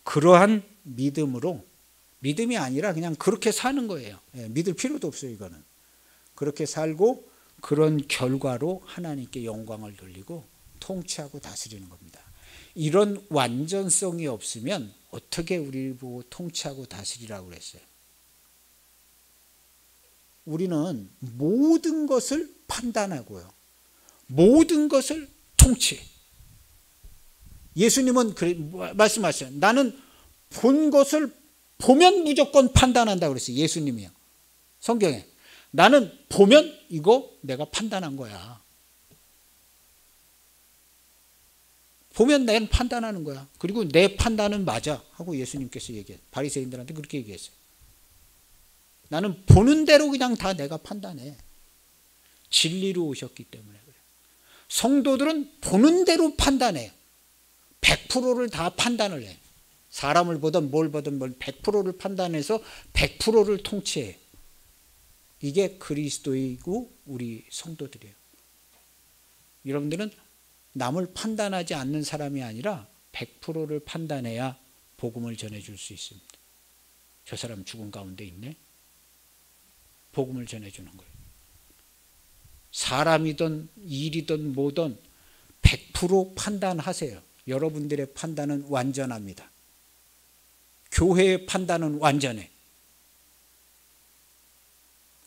그러한 믿음으로, 믿음이 아니라 그냥 그렇게 사는 거예요. 믿을 필요도 없어요. 이거는 그렇게 살고 그런 결과로 하나님께 영광을 돌리고 통치하고 다스리는 겁니다. 이런 완전성이 없으면 어떻게 우리를 보고 통치하고 다스리라고 그랬어요? 우리는 모든 것을 판단하고요. 모든 것을 통치해. 예수님은 말씀하셨어요. 나는 본 것을 보면 무조건 판단한다고 그랬어요. 예수님이요. 성경에. 나는 보면 이거 내가 판단한 거야. 보면 내가 판단하는 거야. 그리고 내 판단은 맞아 하고 예수님께서 얘기해요. 바리새인들한테 그렇게 얘기했어요. 나는 보는 대로 그냥 다 내가 판단해. 진리로 오셨기 때문에 그래요. 성도들은 보는 대로 판단해요. 100%를 다 판단을 해. 사람을 보든 뭘 보든 100%를 판단해서 100%를 통치해. 이게 그리스도이고 우리 성도들이에요. 여러분들은 남을 판단하지 않는 사람이 아니라 100%를 판단해야 복음을 전해줄 수 있습니다. 저 사람 죽은 가운데 있네. 복음을 전해주는 거예요. 사람이든 일이든 뭐든 100% 판단하세요. 여러분들의 판단은 완전합니다. 교회의 판단은 완전해.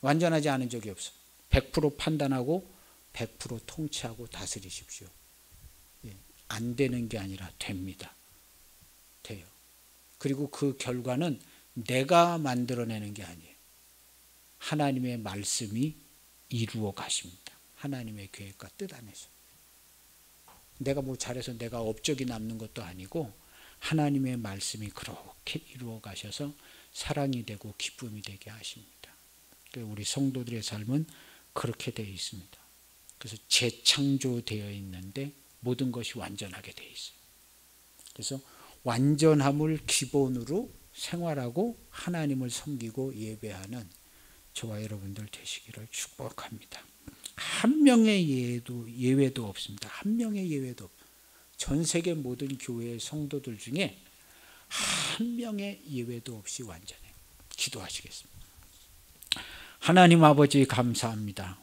완전하지 않은 적이 없어. 100% 판단하고 100% 통치하고 다스리십시오. 안 되는 게 아니라 됩니다. 돼요. 그리고 그 결과는 내가 만들어내는 게 아니에요. 하나님의 말씀이 이루어 가십니다. 하나님의 계획과 뜻 안에서. 내가 뭐 잘해서 내가 업적이 남는 것도 아니고 하나님의 말씀이 그렇게 이루어 가셔서 사랑이 되고 기쁨이 되게 하십니다. 우리 성도들의 삶은 그렇게 되어 있습니다. 그래서 재창조되어 있는데 모든 것이 완전하게 되어 있어요. 그래서 완전함을 기본으로 생활하고 하나님을 섬기고 예배하는 저와 여러분들 되시기를 축복합니다. 한 명의 예외도 없습니다. 한 명의 예외도 없습니다. 전 세계 모든 교회의 성도들 중에 한 명의 예외도 없이 완전해요. 기도하시겠습니다. 하나님 아버지 감사합니다.